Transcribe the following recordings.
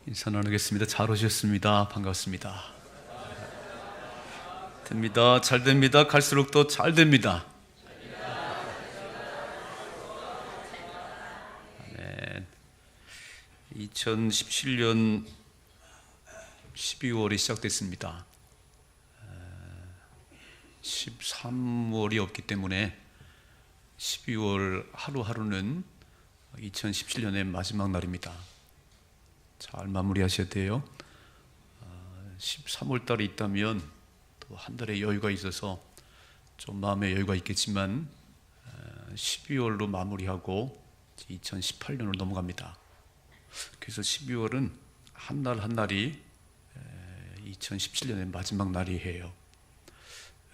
인사 나누겠습니다. 잘 오셨습니다. 반갑습니다. 됩니다. 잘 됩니다. 갈수록 더 잘 됩니다. 아멘. 2017년 12월이 시작됐습니다. 13월이 없기 때문에 12월 하루하루는 2017년의 마지막 날입니다. 잘 마무리하셔야 돼요. 13월 달이 있다면 또 한 달의 여유가 있어서 좀 마음의 여유가 있겠지만 12월로 마무리하고 2018년으로 넘어갑니다. 그래서 12월은 한 날 한 날이 2017년의 마지막 날이에요.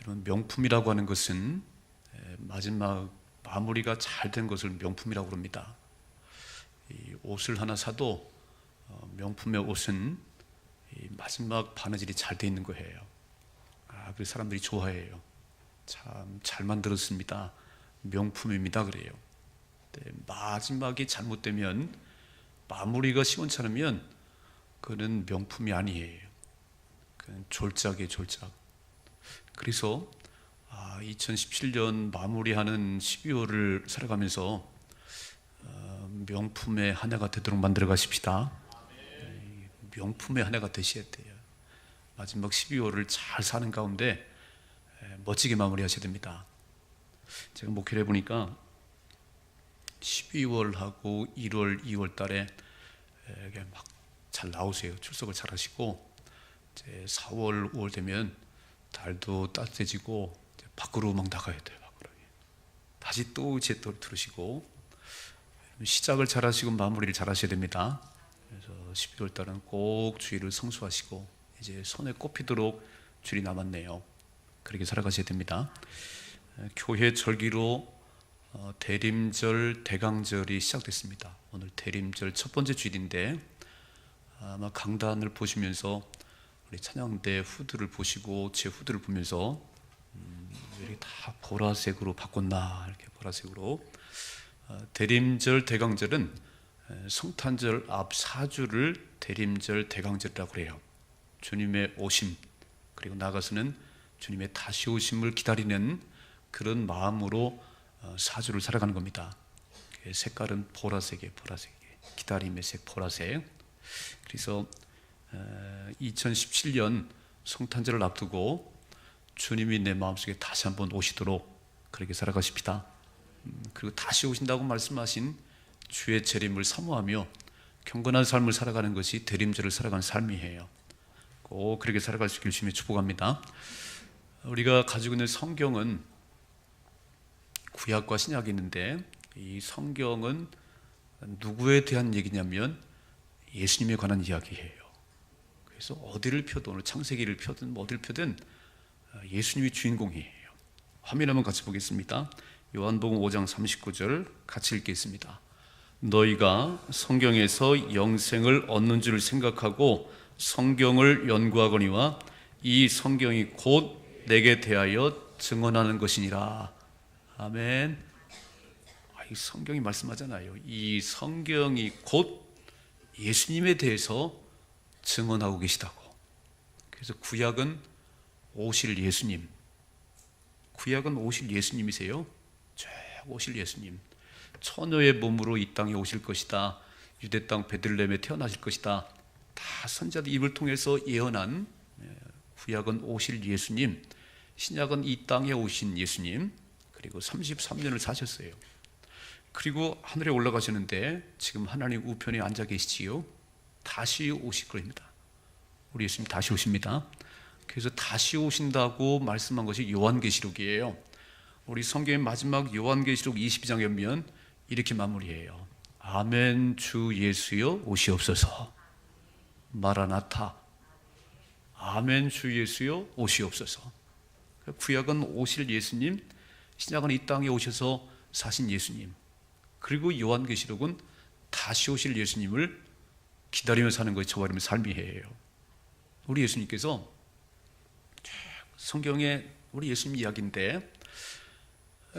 여러분, 명품이라고 하는 것은 마지막 마무리가 잘 된 것을 명품이라고 합니다. 이 옷을 하나 사도 명품의 옷은 마지막 바느질이 잘 돼 있는 거예요. 그래서 사람들이 좋아해요. 참 잘 만들었습니다. 명품입니다. 그래요. 마지막이 잘못되면, 마무리가 시원찮으면 그는 명품이 아니에요. 그는 졸작이에요, 졸작. 그래서 2017년 마무리하는 12월을 살아가면서 명품의 한 해가 되도록 만들어 가십시다. 명품의 한 해가 되셔야 돼요. 마지막 12월을 잘 사는 가운데 멋지게 마무리하셔야 됩니다. 제가 목회를 해보니까 12월하고 1월, 2월 달에 막 잘 나오세요. 출석을 잘 하시고, 이제 4월, 5월 되면 달도 따뜻해지고 밖으로 막 나가야 돼요. 밖으로. 다시 또 제 또 들으시고, 시작을 잘 하시고 마무리를 잘 하셔야 됩니다. 그래서 12월 달은 꼭 주일을 성수하시고 이제 손에 꼽히도록 주일이 남았네요. 그렇게 살아가셔야 됩니다. 교회 절기로 대림절, 대강절이 시작됐습니다. 오늘 대림절 첫 번째 주일인데, 아마 강단을 보시면서 우리 찬양대 후드를 보시고 제 후드를 보면서 왜 다 보라색으로 바꿨나, 이렇게 보라색으로. 대림절, 대강절은 성탄절 앞 4주를 대림절, 대강절이라고 해요. 주님의 오심, 그리고 나아가서는 주님의 다시 오심을 기다리는 그런 마음으로 4주를 살아가는 겁니다. 색깔은 보라색이에요. 보라색, 기다림의 색, 보라색. 그래서 2017년 성탄절을 앞두고 주님이 내 마음속에 다시 한번 오시도록 그렇게 살아가십시다. 그리고 다시 오신다고 말씀하신 주의 재림을 사모하며 경건한 삶을 살아가는 것이 대림절을 살아가는 삶이에요. 꼭 그렇게 살아갈 수 있길 주님의 축복합니다. 우리가 가지고 있는 성경은 구약과 신약이 있는데, 이 성경은 누구에 대한 얘기냐면 예수님에 관한 이야기예요. 그래서 어디를 펴든, 오늘 창세기를 펴든 어디를 펴든 예수님이 주인공이에요. 화면 한번 같이 보겠습니다. 요한복음 5장 39절 같이 읽겠습니다. 너희가 성경에서 영생을 얻는 줄 생각하고 성경을 연구하거니와 이 성경이 곧 내게 대하여 증언하는 것이니라. 아멘. 이 성경이 말씀하잖아요. 이 성경이 곧 예수님에 대해서 증언하고 계시다고. 그래서 구약은 오실 예수님, 구약은 오실 예수님이세요. 오실 예수님, 처녀의 몸으로 이 땅에 오실 것이다, 유대 땅 베들레헴에 태어나실 것이다, 다 선지자들 입을 통해서 예언한, 구약은 오실 예수님, 신약은 이 땅에 오신 예수님. 그리고 33년을 사셨어요. 그리고 하늘에 올라가셨는데 지금 하나님 우편에 앉아 계시지요. 다시 오실 겁니다. 우리 예수님 다시 오십니다. 그래서 다시 오신다고 말씀한 것이 요한계시록이에요. 우리 성경의 마지막 요한계시록 22장에 보면 이렇게 마무리해요. 아멘, 주 예수여 오시옵소서. 마라나타. 아멘, 주 예수여 오시옵소서. 구약은 오실 예수님, 신약은 이 땅에 오셔서 사신 예수님, 그리고 요한계시록은 다시 오실 예수님을 기다리며 사는 것이 저와 여러분의 삶이에요. 우리 예수님께서 성경에 우리 예수님 이야기인데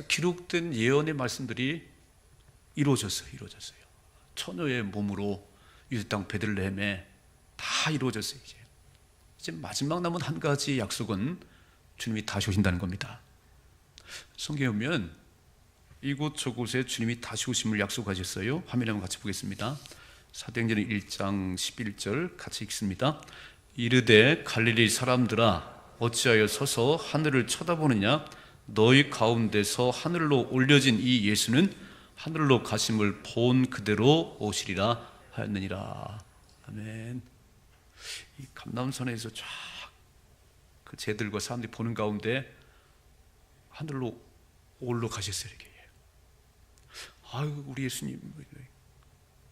기록된 예언의 말씀들이 이루어졌어요. 처녀의 몸으로 유대 땅 베들레헴에 다 이루어졌어요. 이제 마지막 남은 한 가지 약속은 주님이 다시 오신다는 겁니다. 성경에 보면 이곳저곳에 주님이 다시 오심을 약속하셨어요. 화면에 한번 같이 보겠습니다. 사도행전 1장 11절 같이 읽습니다. 이르되 갈릴리 사람들아 어찌하여 서서 하늘을 쳐다보느냐 너희 가운데서 하늘로 올려진 이 예수는 하늘로 가심을 본 그대로 오시리라 하였느니라. 아멘. 이 감람산에서 쫙 그 제들과 사람들이 보는 가운데 하늘로 올라가셨어요. 이렇게. 아유 우리 예수님.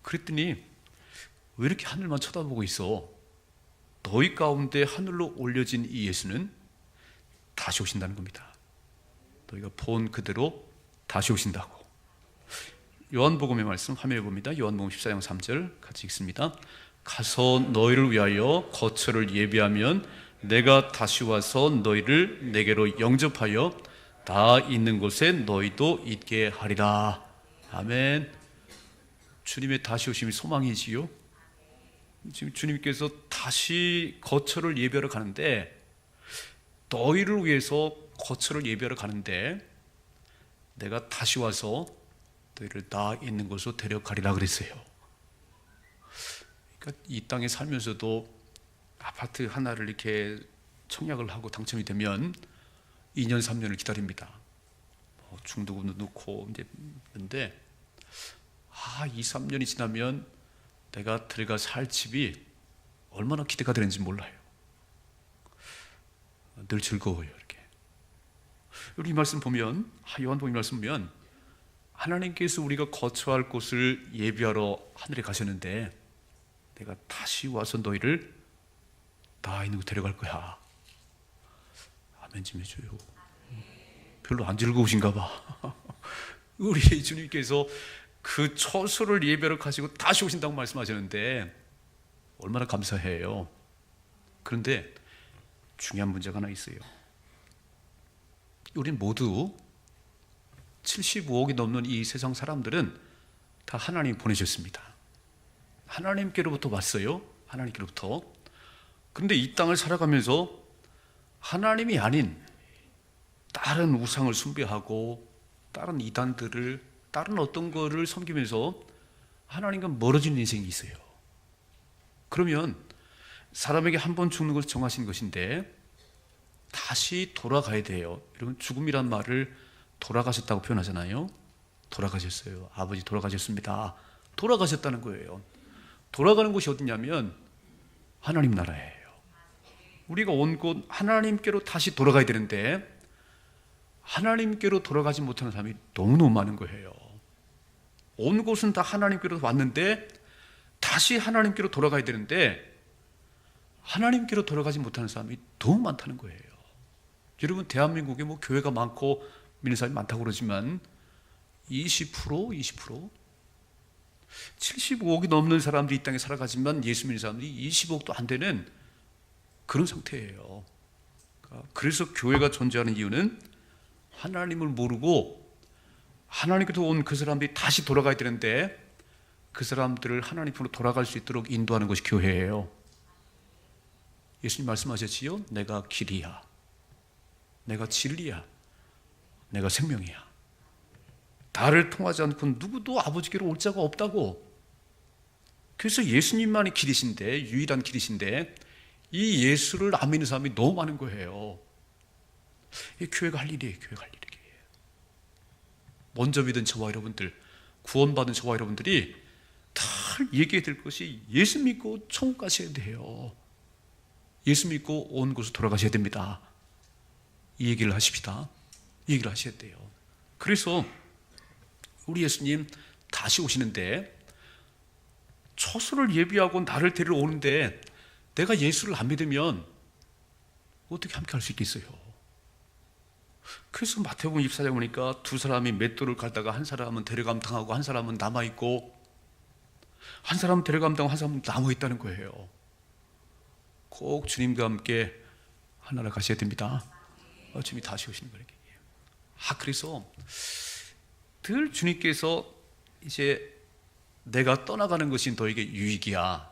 그랬더니 왜 이렇게 하늘만 쳐다보고 있어? 너희 가운데 하늘로 올려진 이 예수는 다시 오신다는 겁니다. 너희가 본 그대로 다시 오신다고. 요한복음의 말씀 화면에 봅니다. 요한복음 14장 3절 같이 읽습니다. 가서 너희를 위하여 거처를 예비하면 내가 다시 와서 너희를 내게로 영접하여 다 있는 곳에 너희도 있게 하리라. 아멘. 주님의 다시 오심이 소망이지요. 지금 주님께서 다시 거처를 예비하러 가는데, 너희를 위해서 거처를 예비하러 가는데 내가 다시 와서 너희를 다 있는 곳으로 데려가리라 그랬어요. 그러니까 이 땅에 살면서도 아파트 하나를 이렇게 청약을 하고 당첨이 되면 2년 3년을 기다립니다. 중도금도 넣고 이제 근데 2, 3년이 지나면 내가 들어가 살 집이 얼마나 기대가 되는지 몰라요. 늘 즐거워요. 이렇게. 우리 이 말씀 보면, 요한복음 말씀 보면 하나님께서 우리가 거처할 곳을 예비하러 하늘에 가셨는데 내가 다시 와서 너희를 다 있는 곳 데려갈 거야. 아멘 좀 해줘요. 별로 안 즐거우신가 봐. 우리 주님께서 그 처소를 예배로 가시고 다시 오신다고 말씀하셨는데 얼마나 감사해요. 그런데 중요한 문제가 하나 있어요. 우린 모두 75억이 넘는 이 세상 사람들은 다 하나님이 보내셨습니다. 하나님께로부터 왔어요. 하나님께로부터. 그런데 이 땅을 살아가면서 하나님이 아닌 다른 우상을 숭배하고 다른 이단들을, 다른 어떤 거를 섬기면서 하나님과 멀어지는 인생이 있어요. 그러면 사람에게 한 번 죽는 것을 정하신 것인데 다시 돌아가야 돼요. 여러분, 죽음이란 말을 돌아가셨다고 표현하잖아요. 돌아가셨어요. 아버지 돌아가셨습니다. 돌아가셨다는 거예요. 돌아가는 곳이 어디냐면 하나님 나라예요. 우리가 온 곳 하나님께로 다시 돌아가야 되는데 하나님께로 돌아가지 못하는 사람이 너무너무 많은 거예요. 온 곳은 다 하나님께로 왔는데 다시 하나님께로 돌아가야 되는데 하나님께로 돌아가지 못하는 사람이 너무 많다는 거예요. 여러분, 대한민국에 뭐 교회가 많고 믿는 사람이 많다고 그러지만 20%? 75억이 넘는 사람들이 이 땅에 살아가지만 예수 믿는 사람들이 20억도 안 되는 그런 상태예요. 그래서 교회가 존재하는 이유는 하나님을 모르고 하나님께서 온 그 사람들이 다시 돌아가야 되는데 그 사람들을 하나님으로 돌아갈 수 있도록 인도하는 것이 교회예요. 예수님 말씀하셨지요? 내가 길이야, 내가 진리야, 내가 생명이야. 나를 통하지 않고 누구도 아버지께로 올 자가 없다고. 그래서 예수님만이 길이신데, 유일한 길이신데 이 예수를 안 믿는 사람이 너무 많은 거예요. 이 교회가 할 일이에요. 교회가 할 일이에요. 먼저 믿은 저와 여러분들, 구원받은 저와 여러분들이 다 얘기해야 될 것이 예수 믿고 천국 가셔야 돼요. 예수 믿고 온 곳으로 돌아가셔야 됩니다. 이 얘기를 하십시다. 이 얘기를 하셔야 돼요. 그래서 우리 예수님 다시 오시는데 처소를 예비하고 나를 데리러 오는데 내가 예수를 안 믿으면 어떻게 함께 할 수 있겠어요? 그래서 마태복음 24장 보니까 두 사람이 맷돌을 갈다가 한 사람은 데려감 당하고 한 사람은 남아있고, 한 사람은 데려감 당하고 한 사람은 남아있다는 거예요. 꼭 주님과 함께 하나로 가셔야 됩니다. 주님이 다시 오시는 거예요. 그래서 늘 주님께서 이제 내가 떠나가는 것이 너에게 유익이야,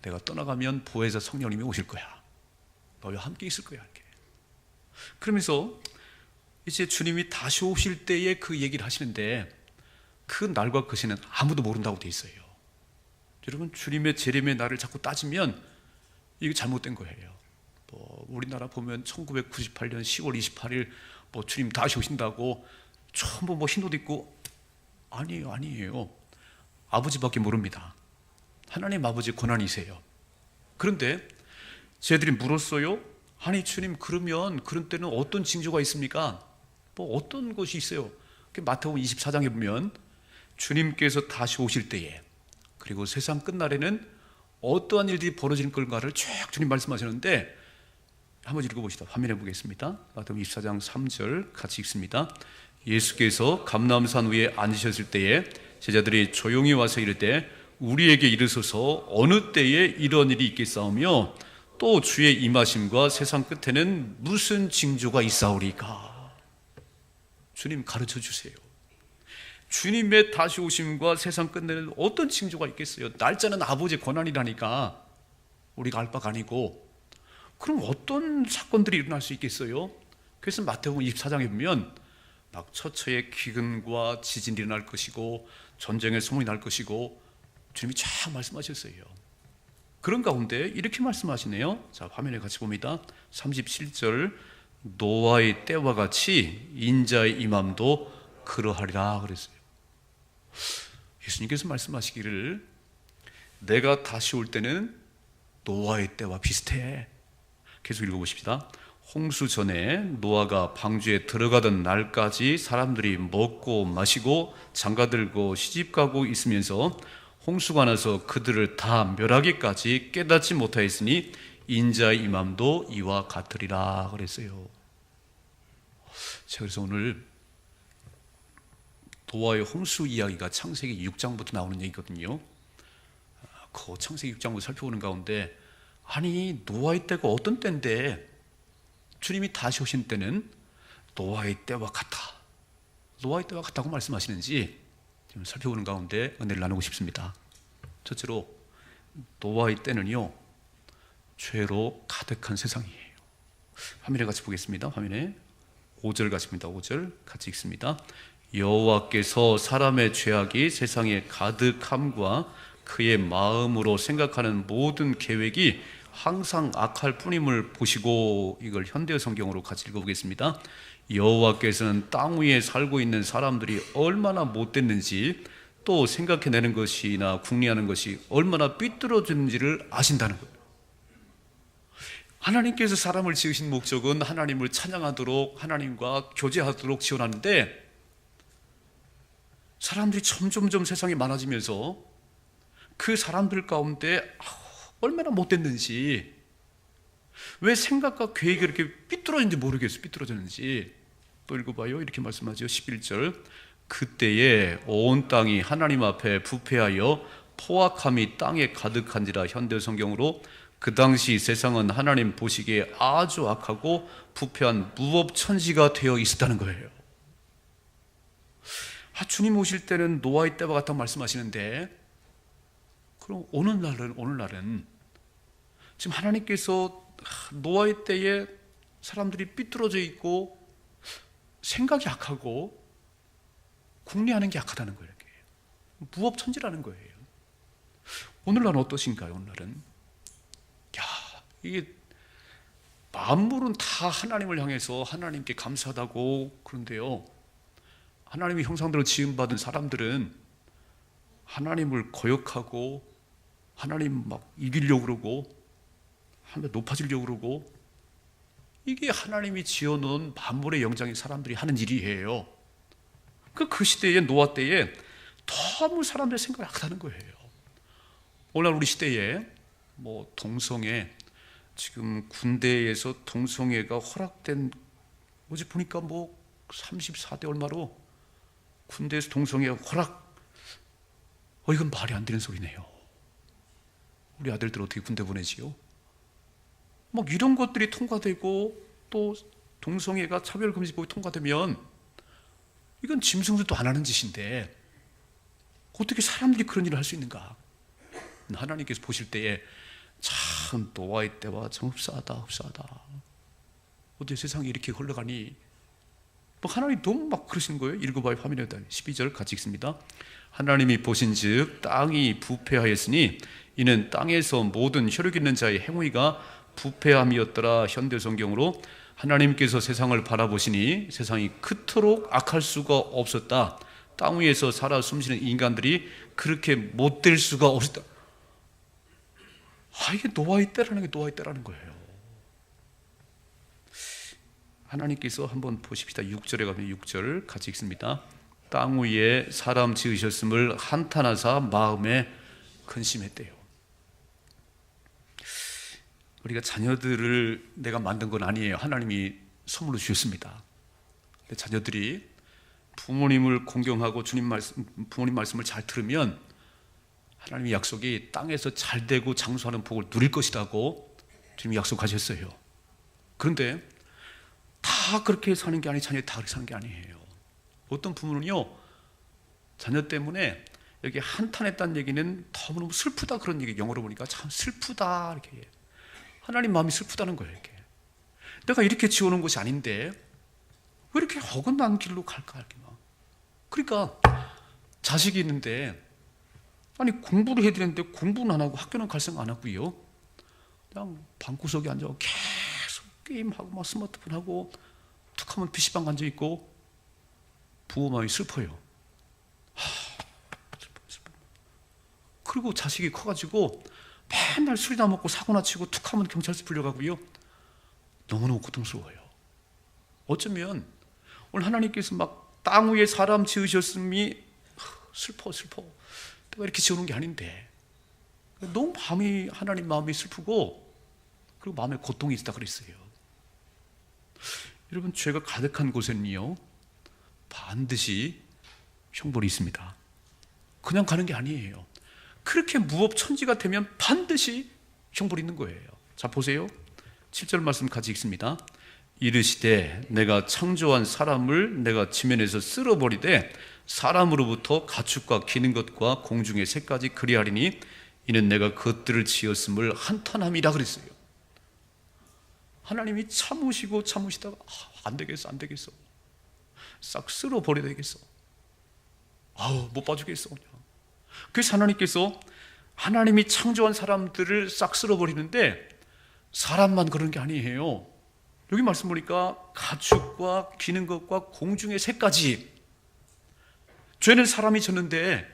내가 떠나가면 보혜사 성령님이 오실 거야. 너와 함께 있을 거야. 이렇게. 그러면서 이제 주님이 다시 오실 때에 그 얘기를 하시는데 그 날과 그 시는 아무도 모른다고 돼 있어요. 여러분, 주님의 재림의 날을 자꾸 따지면 이게 잘못된 거예요. 뭐 우리나라 보면 1998년 10월 28일 뭐 주님 다시 오신다고 전부 뭐 흰옷 입고, 아니에요. 아버지밖에 모릅니다. 하나님 아버지 권한이세요. 그런데 쟤들이 물었어요. 아니 주님, 그러면 그런 때는 어떤 징조가 있습니까? 뭐 어떤 것이 있어요? 마태복음 24장에 보면 주님께서 다시 오실 때에, 그리고 세상 끝날에는 어떠한 일들이 벌어질 건가를 쭉 주님 말씀하시는데, 한번 읽어보시다. 화면에 보겠습니다. 마태복음 24장 3절 같이 읽습니다. 예수께서 감람산 위에 앉으셨을 때에 제자들이 조용히 와서 이르되 우리에게 이르소서 어느 때에 이런 일이 있겠사오며 또 주의 임하심과 세상 끝에는 무슨 징조가 있사오리까? 주님 가르쳐 주세요. 주님의 다시 오심과 세상 끝내는 어떤 징조가 있겠어요? 날짜는 아버지의 권한이라니까 우리가 알 바가 아니고. 그럼 어떤 사건들이 일어날 수 있겠어요? 그래서 마태복음 24장에 보면 막 처처의 기근과 지진이 일어날 것이고 전쟁의 소문이 날 것이고 주님이 쫙 말씀하셨어요. 그런 가운데 이렇게 말씀하시네요. 자, 화면에 같이 봅니다. 37절, 노아의 때와 같이 인자의 임함도 그러하리라 그랬어요. 예수님께서 말씀하시기를 내가 다시 올 때는 노아의 때와 비슷해. 계속 읽어보십시다. 홍수 전에 노아가 방주에 들어가던 날까지 사람들이 먹고 마시고 장가들고 시집가고 있으면서 홍수가 나서 그들을 다 멸하기까지 깨닫지 못하였으니 인자의 임함도 이와 같으리라 그랬어요. 자, 그래서 오늘 노아의 홍수 이야기가 창세기 6장부터 나오는 얘기거든요. 그 창세기 6장부터 살펴보는 가운데, 아니 노아의 때가 어떤 때인데 주님이 다시 오신 때는 노아의 때와 같다, 노아의 때와 같다고 말씀하시는지 지금 살펴보는 가운데 은혜를 나누고 싶습니다. 첫째로 노아의 때는요 죄로 가득한 세상이에요. 화면에 같이 보겠습니다. 화면에 5절 같습니다. 5절 같이 읽습니다. 여호와께서 사람의 죄악이 세상에 가득함과 그의 마음으로 생각하는 모든 계획이 항상 악할 뿐임을 보시고, 이걸 현대어 성경으로 같이 읽어보겠습니다. 여호와께서는 땅 위에 살고 있는 사람들이 얼마나 못됐는지, 또 생각해내는 것이나 궁리하는 것이 얼마나 삐뚤어졌는지를 아신다는 거예요. 하나님께서 사람을 지으신 목적은 하나님을 찬양하도록, 하나님과 교제하도록 지어놨는데, 사람들이 점점점 세상에 많아지면서 그 사람들 가운데 얼마나 못됐는지, 왜 생각과 계획이 이렇게 삐뚤어졌는지 모르겠어요. 삐뚤어졌는지. 또 읽어봐요. 이렇게 말씀하죠. 11절, 그때에 온 땅이 하나님 앞에 부패하여 포악함이 땅에 가득한지라. 현대 성경으로 그 당시 세상은 하나님 보시기에 아주 악하고 부패한 무법천지가 되어 있었다는 거예요. 주님 오실 때는 노아의 때와 같다고 말씀하시는데, 그럼 오늘날은 지금 하나님께서 노아의 때에 사람들이 삐뚤어져 있고 생각이 악하고 궁리하는 게 악하다는 거예요. 무법천지라는 거예요. 오늘날은 어떠신가요? 오늘날은 이게 만물은 다 하나님을 향해서 하나님께 감사하다고 그런데요, 하나님의 형상대로 지음받은 사람들은 하나님을 거역하고 하나님 막 이기려고 그러고 하나님 높아지려고 그러고, 이게 하나님이 지어놓은 만물의 영장인 사람들이 하는 일이에요. 그 시대에, 노아 때에 너무 사람들의 생각이 악하다는 거예요. 오늘 우리 시대에 뭐 동성애, 지금 군대에서 동성애가 허락된, 어제 보니까 뭐 34대 얼마로 군대에서 동성애 허락, 이건 말이 안 되는 소리네요. 우리 아들들 어떻게 군대 보내지요? 막 이런 것들이 통과되고, 또 동성애가 차별금지법이 통과되면 이건 짐승들도 안 하는 짓인데 어떻게 사람들이 그런 일을 할 수 있는가? 하나님께서 보실 때에 참 노아의 때와 참 흡사하다. 어떻게 세상이 이렇게 흘러가니? 하나님이 너무 막 그러시는 거예요. 읽어봐요. 화면에 12절 같이 읽습니다. 하나님이 보신즉 땅이 부패하였으니 이는 땅에서 모든 혈육 있는 자의 행위가 부패함이었더라. 현대성경으로 하나님께서 세상을 바라보시니 세상이 그토록 악할 수가 없었다. 땅 위에서 살아 숨쉬는 인간들이 그렇게 못될 수가 없었다. 이게 노아의 때라는 게 노아의 때라는 거예요. 하나님께서 한번 보십시다. 6절에 가면 6절 같이 읽습니다. 땅 위에 사람 지으셨음을 한탄하사 마음에 근심했대요. 우리가 자녀들을 내가 만든 건 아니에요. 하나님이 선물로 주셨습니다. 근데 자녀들이 부모님을 공경하고 부모님 말씀을 잘 들으면 하나님의 약속이 땅에서 잘 되고 장수하는 복을 누릴 것이라고 주님이 약속하셨어요. 그런데 다 그렇게 사는 게 아니에요. 자녀들이 다 그렇게 사는 게 아니에요. 어떤 부모는요, 자녀 때문에 여기 한탄했다는 얘기는 너무너무 슬프다 그런 얘기, 영어로 보니까 참 슬프다 이렇게. 하나님 마음이 슬프다는 거예요. 이렇게. 내가 이렇게 지어놓은 것이 아닌데 왜 이렇게 어긋난 길로 갈까 이렇게 막. 그러니까 자식이 있는데 아니 공부를 해야 되는데 공부는 안 하고 학교는 갈 생각 안 하고요. 그냥 방구석에 앉아 계속 게임하고 막 스마트폰 하고 툭 하면 PC방 앉아 있고 부모 마음이 슬퍼요. 슬퍼. 그리고 자식이 커가지고 맨날 술이나 먹고 사고나 치고 툭 하면 경찰서 불려가고요. 너무너무 고통스러워요. 어쩌면 오늘 하나님께서 막 땅 위에 사람 지으셨음이 슬퍼. 내가 이렇게 지어놓은 게 아닌데 너무 하나님 마음이 슬프고 그리고 마음에 고통이 있다 그랬어요. 여러분, 죄가 가득한 곳에는요 반드시 형벌이 있습니다. 그냥 가는 게 아니에요. 그렇게 무법천지가 되면 반드시 형벌이 있는 거예요. 자, 보세요. 7절 말씀 같이 읽습니다. 이르시되 내가 창조한 사람을 내가 지면에서 쓸어버리되 사람으로부터 가축과 기는 것과 공중의 새까지 그리하리니 이는 내가 그것들을 지었음을 한탄함이라 그랬어요. 하나님이 참으시다가 안 되겠어 싹 쓸어버려야 되겠어. 못 봐주겠어 그냥. 그래서 하나님께서 하나님이 창조한 사람들을 싹 쓸어버리는데 사람만 그런 게 아니에요. 여기 말씀 보니까 가축과 기는 것과 공중의 새까지. 죄는 사람이 졌는데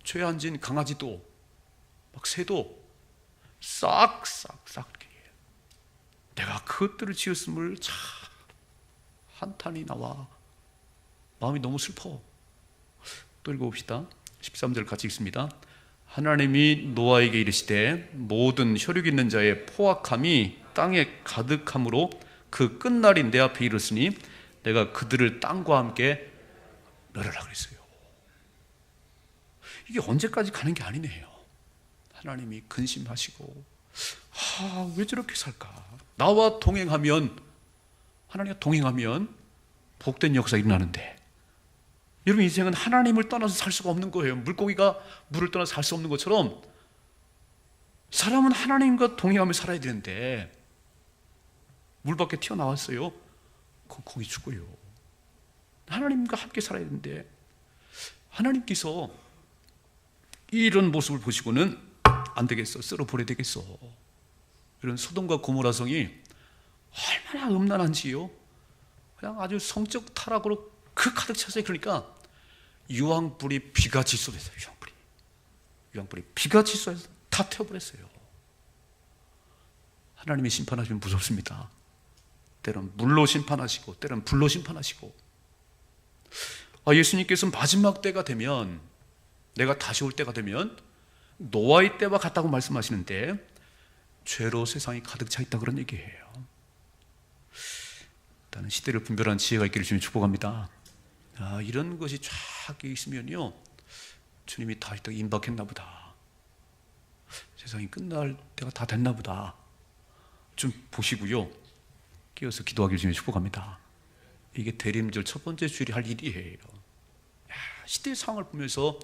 죄에 앉은 강아지도 막 새도 싹 내가 그것들을 지었음을 참 한탄이 나와. 마음이 너무 슬퍼. 또 읽어봅시다. 13절 같이 읽습니다. 하나님이 노아에게 이르시되 모든 혈육 있는 자의 포악함이 땅에 가득함으로 그 끝날이 내 앞에 이르으니 내가 그들을 땅과 함께 멸하라 그랬어요. 이게 언제까지 가는 게 아니네요. 하나님이 근심하시고 왜 저렇게 살까? 나와 동행하면, 하나님과 동행하면 복된 역사가 일어나는데, 여러분 인생은 하나님을 떠나서 살 수가 없는 거예요. 물고기가 물을 떠나서 살 수 없는 것처럼 사람은 하나님과 동행하며 살아야 되는데 물 밖에 튀어나왔어요. 거기 죽어요. 하나님과 함께 살아야 되는데 하나님께서 이런 모습을 보시고는 안 되겠어, 쓸어버려야 되겠어. 이런 소돔과 고모라 성이 얼마나 음란한지요. 그냥 아주 성적 타락으로 가득 찼어요. 그러니까 유황불이 비같이 쏟았어요. 유황불이 비같이 쏟아서 다 태워버렸어요. 하나님이 심판하시면 무섭습니다. 때론 물로 심판하시고 때론 불로 심판하시고. 예수님께서 마지막 때가 되면, 내가 다시 올 때가 되면 노아의 때와 같다고 말씀하시는데 죄로 세상이 가득 차 있다 그런 얘기예요. 일단은 시대를 분별하는 지혜가 있기를 주님 축복합니다. 이런 것이 쫙 있으면요 주님이 다시 또 임박했나 보다, 세상이 끝날 때가 다 됐나 보다 좀 보시고요 깨어서 기도하기를 주님 축복합니다. 이게 대림절 첫 번째 주일이 할 일이에요. 시대의 상황을 보면서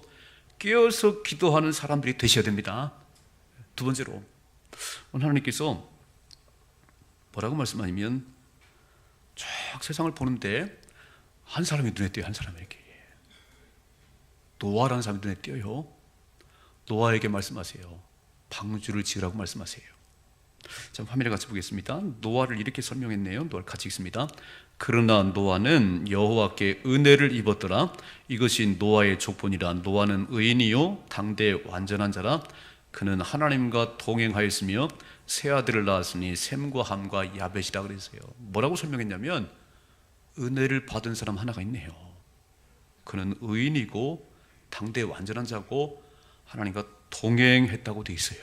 깨어서 기도하는 사람들이 되셔야 됩니다. 두 번째로, 오늘 하나님께서 뭐라고 말씀하시면 쫙 세상을 보는데 한 사람이 눈에 띄어요. 한 사람에게. 노아라는 사람이 눈에 띄어요. 노아에게 말씀하세요. 방주를 지으라고 말씀하세요. 자, 화면에 같이 보겠습니다. 노아를 이렇게 설명했네요. 노아를 같이 읽습니다. 그러나 노아는 여호와께 은혜를 입었더라. 이것이 노아의 족본이라. 노아는 의인이요 당대 완전한 자라. 그는 하나님과 동행하였으며 세 아들을 낳았으니 셈과 함과 야벳이라 그랬어요. 뭐라고 설명했냐면 은혜를 받은 사람 하나가 있네요. 그는 의인이고 당대 완전한 자고 하나님과 동행했다고 돼 있어요.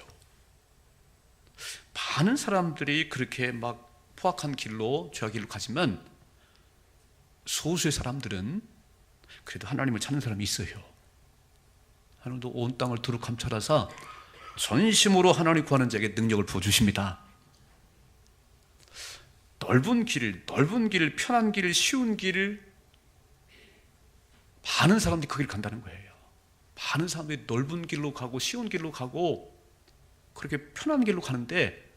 많은 사람들이 그렇게 막 포악한 길로 죄악 길로 가지만 소수의 사람들은 그래도 하나님을 찾는 사람이 있어요. 하나님도 온 땅을 두루 감찰하사 전심으로 하나님 구하는 자에게 능력을 부어주십니다. 넓은 길, 편한 길, 쉬운 길, 많은 사람들이 그 길을 간다는 거예요. 많은 사람들이 넓은 길로 가고 쉬운 길로 가고 그렇게 편한 길로 가는데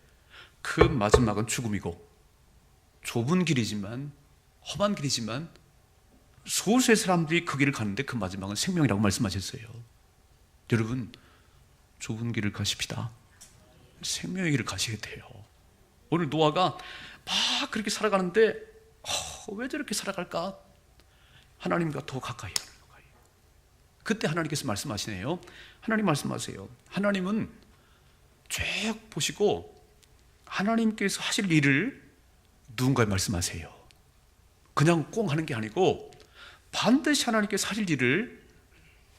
그 마지막은 죽음이고, 좁은 길이지만 험한 길이지만 소수의 사람들이 그 길을 가는데 그 마지막은 생명이라고 말씀하셨어요. 여러분, 좁은 길을 가십시다. 생명의 길을 가셔야 돼요. 오늘 노아가 막 그렇게 살아가는데 왜 저렇게 살아갈까? 하나님과 더 가까이 하는 거예요. 그때 하나님께서 말씀하시네요. 하나님 말씀하세요. 하나님은 쭉 보시고 하나님께서 하실 일을 누군가에 말씀하세요. 그냥 꽁 하는 게 아니고 반드시 하나님께서 하실 일을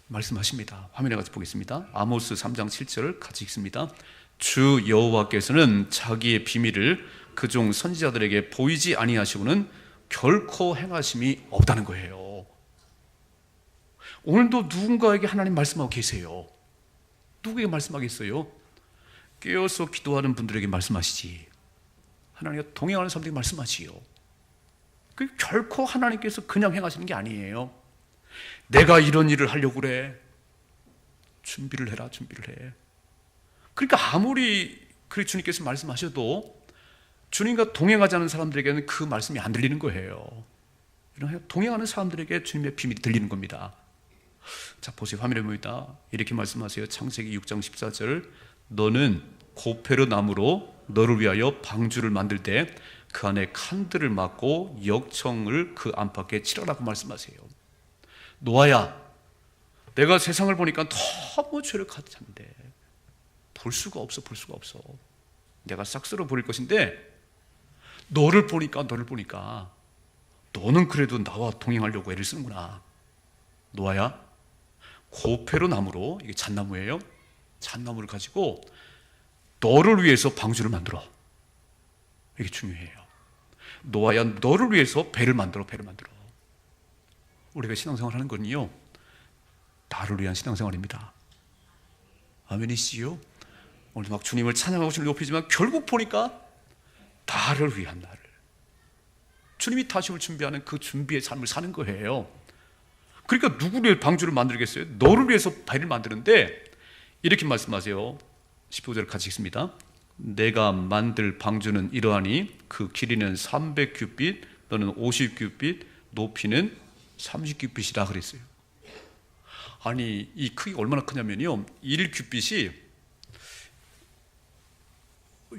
말씀하십니다. 화면에 같이 보겠습니다. 아모스 3장 7절 같이 읽습니다. 주 여호와께서는 자기의 비밀을 그종 선지자들에게 보이지 아니하시고는 결코 행하심이 없다는 거예요. 오늘도 누군가에게 하나님 말씀하고 계세요. 누구에게 말씀하겠어요? 깨어서 기도하는 분들에게 말씀하시지. 하나님과 동행하는 사람들에게 말씀하시요. 그 결코 하나님께서 그냥 행하시는 게 아니에요. 내가 이런 일을 하려고 그래. 준비를 해라, 준비를 해. 그러니까 아무리 그렇게 주님께서 말씀하셔도 주님과 동행하지 않은 사람들에게는 그 말씀이 안 들리는 거예요. 동행하는 사람들에게 주님의 비밀이 들리는 겁니다. 자, 보세요. 화면에 보입니다. 이렇게 말씀하세요. 창세기 6장 14절. 너는 고페르 나무로 너를 위하여 방주를 만들 때 그 안에 칸들을 막고 역청을 그 안팎에 칠하라고 말씀하세요. 노아야, 내가 세상을 보니까 너무 죄를 가득한데 볼 수가 없어. 내가 싹 쓸어버릴 것인데 너를 보니까 너는 그래도 나와 동행하려고 애를 쓰는구나. 노아야, 고페르 나무로, 이게 잣나무예요. 잣나무를 가지고 너를 위해서 방주를 만들어. 이게 중요해요. 노아야, 너를 위해서 배를 만들어. 우리가 신앙생활 하는 건요, 나를 위한 신앙생활입니다. 아멘이시요? 오늘 막 주님을 찬양하고 주님을 높이지만 결국 보니까 나를 위한 나를, 주님이 다시올 준비하는 그 준비의 삶을 사는 거예요. 그러니까 누구를 위해 방주를 만들겠어요? 너를 위해서 배를 만드는데 이렇게 말씀하세요. 15절 같이 읽습니다. 내가 만들 방주는 이러하니 그 길이는 300규빗, 너는 50규빗, 높이는 30규빗이라 그랬어요. 아니, 이 크기가 얼마나 크냐면요, 1규빗이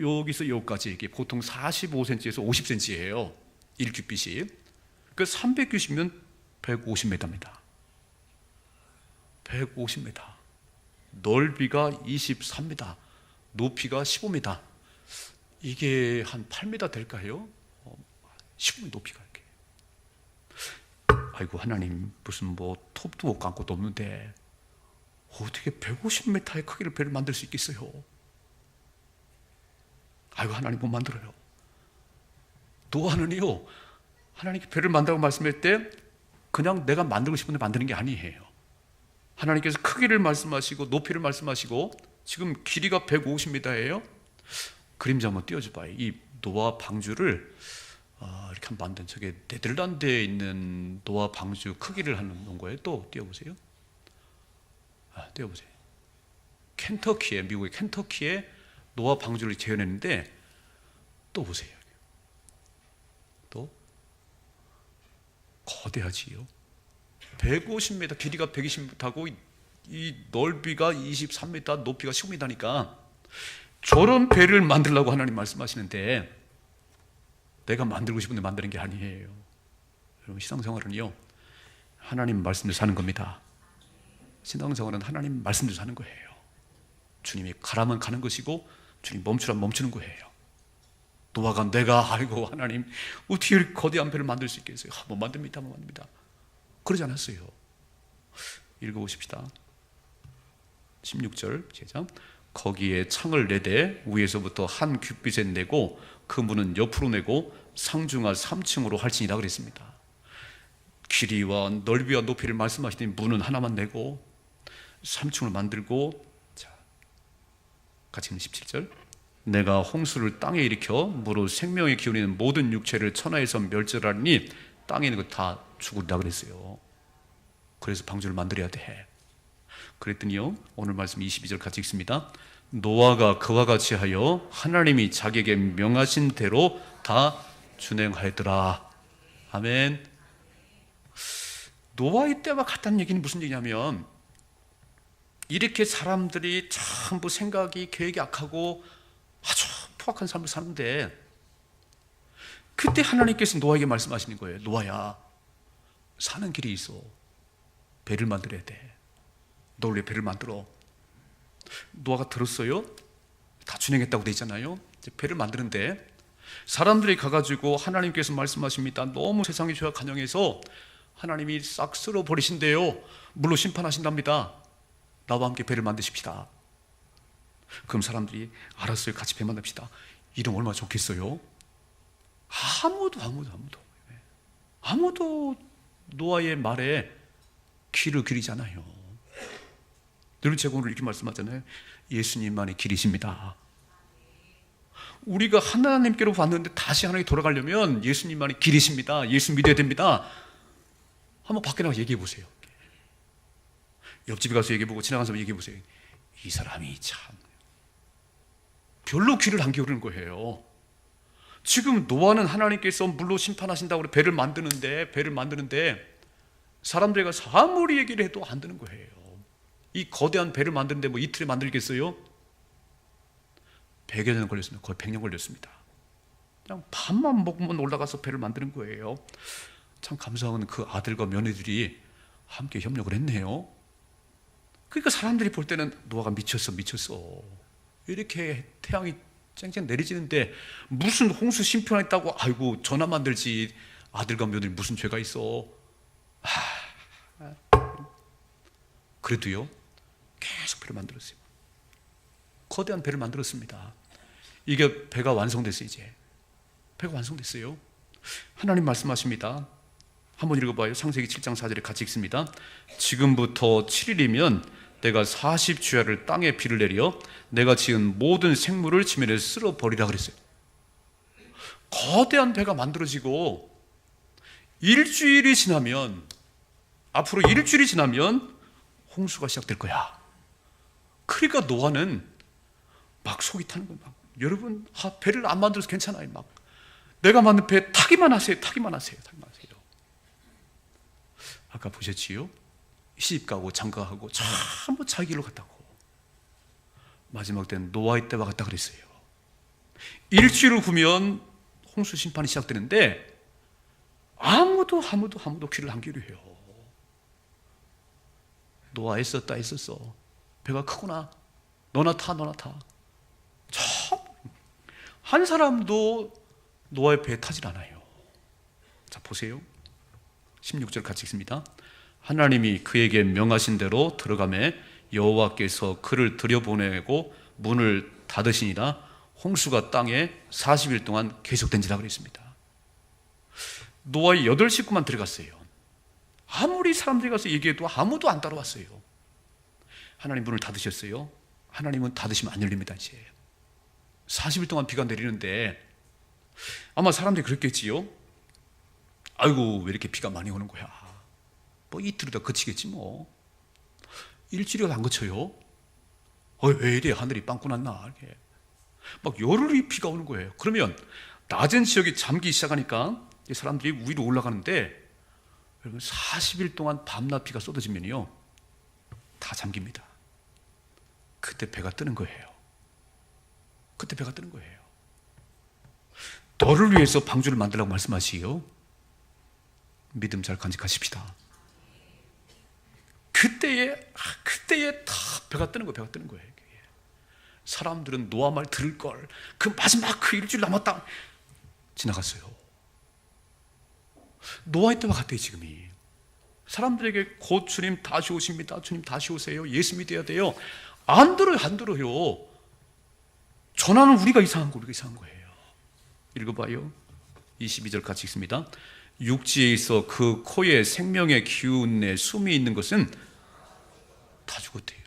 여기서 여기까지, 이게 보통 45cm에서 50cm예요. 1규빗이. 그 300규빗이면 150m입니다. 150m. 넓이가 23m, 높이가 15m. 이게 한 8m 될까요? 15m 높이가 이렇게. 아이고, 하나님, 무슨 뭐 톱도 못 감고 높는데 어떻게 150m의 크기를 배를 만들 수 있겠어요? 아이고, 하나님 못 만들어요. 노아는요, 하나님께 배를 만들라고 말씀할 때 그냥 내가 만들고 싶은데 만드는 게 아니에요. 하나님께서 크기를 말씀하시고 높이를 말씀하시고, 지금 길이가 150m예요. 그림자 한번 띄워줘봐요. 이 노아 방주를 이렇게 한번 만든, 저게 네덜란드에 있는 노아 방주 크기를 하는 거예요. 또 띄워보세요. 떼어보세요. 켄터키에, 미국의 켄터키에 노아 방주를 재현했는데 또 보세요. 또 거대하지요. 150m, 길이가 120m고 이 넓이가 23m, 높이가 19m니까 저런 배를 만들려고 하나님 말씀하시는데 내가 만들고 싶은데 만드는 게 아니에요. 여러분, 신앙생활은요, 하나님 말씀대로 사는 겁니다. 신앙생활은 하나님 말씀대로 사는 거예요. 주님이 가라면 가는 것이고 주님 멈추라면 멈추는 거예요. 노아가 내가 아이고 하나님 어떻게 이렇게 거대한 배를 만들 수 있겠어요? 못 만듭니다, 못 만듭니다. 그러지 않았어요. 읽어보십시다. 16절 제자, 거기에 창을 내되 위에서부터 한 큐빗에 내고 그 문은 옆으로 내고 상중하 3층으로 할지니라 그랬습니다. 길이와 넓이와 높이를 말씀하시더니 문은 하나만 내고 3층을 만들고, 자, 같이 읽는 17절, 내가 홍수를 땅에 일으켜 무로 생명의 기운이 있는 모든 육체를 천하에서 멸절하니 땅에 있는 것 다 죽으리라 그랬어요. 그래서 방주를 만들어야 돼. 그랬더니요, 오늘 말씀 22절 같이 읽습니다. 노아가 그와 같이 하여 하나님이 자기에게 명하신 대로 다 준행하였더라. 아멘. 노아의 때와 같다는 얘기는 무슨 얘기냐면, 이렇게 사람들이 전부 생각이 계획이 악하고 아주 포악한 삶을 사는데 그때 하나님께서 노아에게 말씀하시는 거예요. 노아야, 사는 길이 있어. 배를 만들어야 돼. 너 왜 배를 만들어? 노아가 들었어요? 다 준행했다고 돼 있잖아요. 이제 배를 만드는데 사람들이 가가지고 하나님께서 말씀하십니다. 너무 세상이 죄가 간영해서 하나님이 싹 쓸어버리신대요. 물로 심판하신답니다. 나와 함께 배를 만드십시다. 그럼 사람들이 알았어요, 같이 배 만듭시다. 이름 얼마나 좋겠어요? 아무도 노아의 말에 귀를 기리잖아요. 늘 제가 오늘 이렇게 말씀하잖아요. 예수님만이 길이십니다. 우리가 하나님께로 왔는데 다시 하나님께 돌아가려면 예수님만이 길이십니다. 예수 믿어야 됩니다. 한번 밖에 나가서 얘기해 보세요. 옆집에 가서 얘기해 보고 지나가는 사람 얘기해 보세요. 이 사람이 참 별로 귀를 안 기울이는 거예요. 지금 노아는 하나님께서 물로 심판하신다고 배를 만드는데 사람들이 가서 아무리 얘기를 해도 안 되는 거예요. 이 거대한 배를 만드는데 뭐 이틀에 만들겠어요? 100여 년 걸렸습니다. 거의 100년 걸렸습니다. 그냥 밥만 먹으면 올라가서 배를 만드는 거예요. 참 감사한 그 아들과 며느리들이 함께 협력을 했네요. 그러니까 사람들이 볼 때는 노아가 미쳤어. 이렇게 태양이 쨍쨍 내리지는데 무슨 홍수 심판했다고 아이고 전화 만들지. 아들과 며느리 무슨 죄가 있어. 그래도요, 계속 배를 만들었어요. 거대한 배를 만들었습니다. 이게 배가 완성됐어요. 이제 배가 완성됐어요. 하나님 말씀하십니다. 한번 읽어봐요. 창세기 7장 4절에 같이 읽습니다. 지금부터 7일이면 내가 40주야를 땅에 비를 내려 내가 지은 모든 생물을 지면에 쓸어버리라 그랬어요. 거대한 배가 만들어지고 앞으로 일주일이 지나면 홍수가 시작될 거야. 그러니까 노아는 막 속이 타는 거예요. 여러분, 배를 안 만들어서 괜찮아요. 막 내가 만든 배 타기만 하세요. 아까 보셨지요? 시집가고 장가가고 전부 자기 길로 갔다고. 마지막 때는 노아의 때와 같다 그랬어요. 일주일 후면 홍수 심판이 시작되는데 아무도 귀를 안 기울여요. 노아 애썼어. 배가 크구나. 너나 타. 참, 한 사람도 노아의 배에 타질 않아요. 자, 보세요. 16절 같이 읽습니다. 하나님이 그에게 명하신 대로 들어가매 여호와께서 그를 들여보내고 문을 닫으시니라. 홍수가 땅에 40일 동안 계속된지라 그랬습니다. 노아의 8식구만 들어갔어요. 아무리 사람들이 가서 얘기해도 아무도 안 따라왔어요. 하나님 문을 닫으셨어요. 하나님은 닫으시면 안 열립니다. 이제 40일 동안 비가 내리는데 아마 사람들이 그랬겠지요. 아이고, 왜 이렇게 비가 많이 오는 거야. 뭐 이틀이다 그치겠지 뭐. 일주일이 안 거쳐요. 왜 이래? 하늘이 빵꾸 났나? 이렇게. 막 열흘이 비가 오는 거예요. 그러면 낮은 지역이 잠기 시작하니까 이 사람들이 위로 올라가는데, 여러분 40일 동안 밤낮 비가 쏟아지면요 다 잠깁니다. 그때 배가 뜨는 거예요. 그때 배가 뜨는 거예요. 너를 위해서 방주를 만들라고 말씀하시요. 믿음 잘 간직하십시다. 그때에 다 배가 뜨는 거예요. 배가 뜨는 거예요. 사람들은 노아 말 들을 걸, 그 마지막 그 일주일 남았다 지나갔어요. 노아의 때와 같아요. 지금이 사람들에게 곧 주님 다시 오십니다. 주님 다시 오세요. 예수 믿어야 돼요. 안 들어요. 안 들어요. 전하는 우리가 이상한 거예요. 읽어봐요. 22절 같이 읽습니다. 육지에 있어 그 코에 생명의 기운에 숨이 있는 것은 다 죽었대요.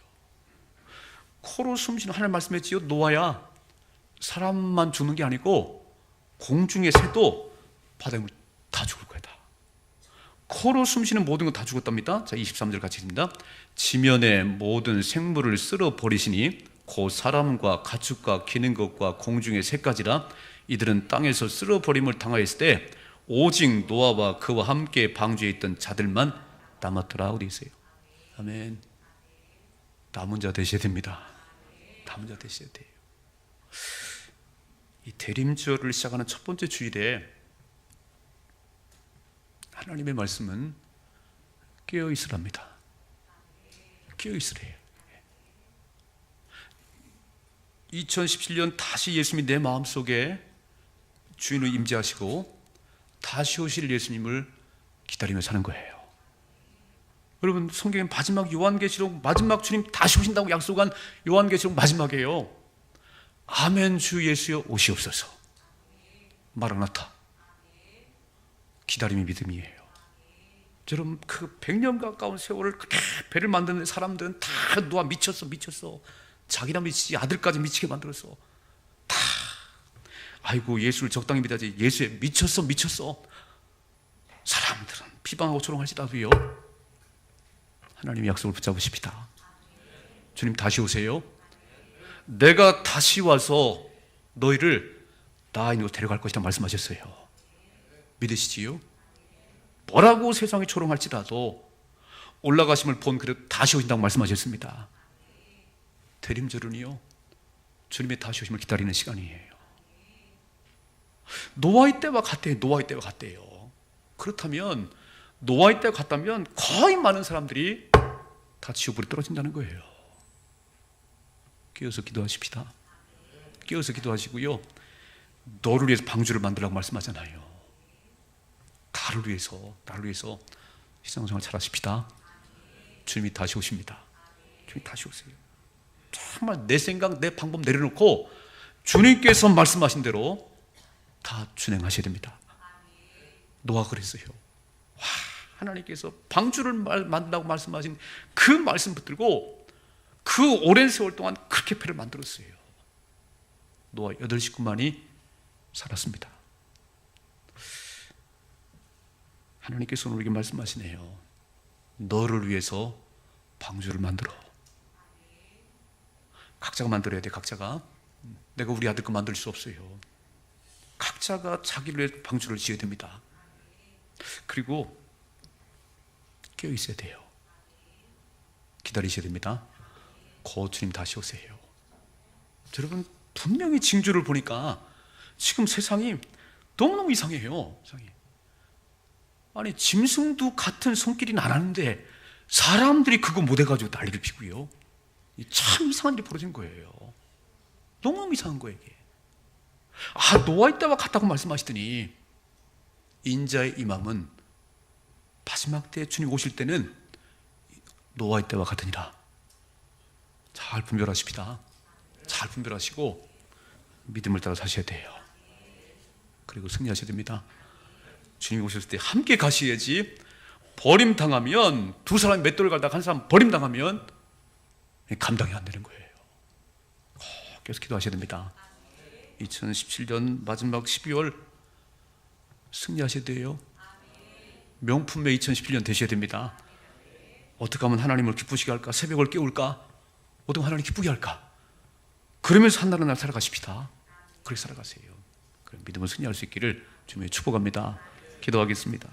코로 숨쉬는, 하나님 말씀했지요. 노아야, 사람만 죽는 게 아니고 공중의 새도 바닥에 다 죽을 거야. 다. 코로 숨쉬는 모든 건 다 죽었답니다. 자, 23절 같이 읽습니다. 지면의 모든 생물을 쓸어 버리시니 곧 사람과 가축과 기는 것과 공중의 새까지라. 이들은 땅에서 쓸어 버림을 당하였을 때 오직 노아와 그와 함께 방주에 있던 자들만 남았더라. 어디 있어요? 아멘. 남은 자 되셔야 됩니다. 남은 자 되셔야 돼요. 이 대림절을 시작하는 첫 번째 주일에 하나님의 말씀은 깨어 있으랍니다. 깨어 있으래요. 2017년 다시 예수님이 내 마음속에 주인을 임재하시고 다시 오실 예수님을 기다리며 사는 거예요. 여러분, 성경의 마지막 요한계시록, 마지막 주님 다시 오신다고 약속한 요한계시록 마지막이에요. 아멘. 주 예수여 오시옵소서. 마라나타. 기다림이 믿음이에요. 여러분, 그 100년 가까운 세월을 그렇게 배를 만드는 사람들은 다 노아 미쳤어. 자기나 미치지, 아들까지 미치게 만들었어. 다 아이고 예수를 적당히 믿어야지. 예수에 미쳤어. 사람들은 비방하고 조롱할지라도요, 하나님의 약속을 붙잡으십시다. 주님 다시 오세요. 내가 다시 와서 너희를 나 있는 곳 데려갈 것이다 말씀하셨어요. 믿으시지요? 뭐라고 세상이 조롱할지라도 올라가심을 본 그릇 다시 오신다고 말씀하셨습니다. 대림절은요, 주님의 다시 오심을 기다리는 시간이에요. 노아의 때와 같대요. 그렇다면 노아의 때와 같다면 거의 많은 사람들이 다 지옥불에 떨어진다는 거예요. 깨어서 기도하십시다. 깨어서 기도하시고요, 너를 위해서 방주를 만들라고 말씀하잖아요. 나를 위해서 신앙생활 잘하십시다. 주님이 다시 오십니다. 주님이 다시 오세요. 정말 내 생각, 내 방법 내려놓고 주님께서 말씀하신 대로 다 준행하셔야 됩니다. 노아가 그랬어요. 와, 하나님께서 방주를 만든다고 말씀하신 그 말씀 붙들고 그 오랜 세월 동안 그렇게 배를 만들었어요. 노아 8식구만이 살았습니다. 하나님께서 우리에게 말씀하시네요. 너를 위해서 방주를 만들어. 각자가 만들어야 돼. 각자가. 내가 우리 아들 거 만들 수 없어요. 각자가 자기를 위해 방주를 지어야 됩니다. 그리고 깨어 있어야 돼요. 기다리셔야 됩니다. 곧 주님 다시 오세요. 여러분, 분명히 징조를 보니까 지금 세상이 너무너무 이상해요. 세상이. 아니, 짐승도 같은 손길이 안 하는데 사람들이 그거 못해가지고 난리를 피고요. 참 이상한 일이 벌어진 거예요. 너무 이상한 거예요, 이게. 노아의 때와 같다고 말씀하시더니 인자의 임함은 마지막 때 주님 오실 때는 노아의 때와 같으니라. 잘 분별하십시다. 잘 분별하시고 믿음을 따라 사셔야 돼요. 그리고 승리하셔야 됩니다. 주님 오셨을 때 함께 가셔야지. 버림당하면, 두 사람이 맷돌을 갈다가 한 사람 버림당하면 감당이 안 되는 거예요. 계속 기도하셔야 됩니다. 2017년 마지막 12월 승리하셔야 돼요. 명품의 2017년 되셔야 됩니다. 어떻게 하면 하나님을 기쁘시게 할까? 새벽을 깨울까? 어떻게 하면 하나님 기쁘게 할까? 그러면서 한날은 날 살아가십시다. 그렇게 살아가세요. 믿음을 승리할 수 있기를 주님의 축복합니다. 기도하겠습니다.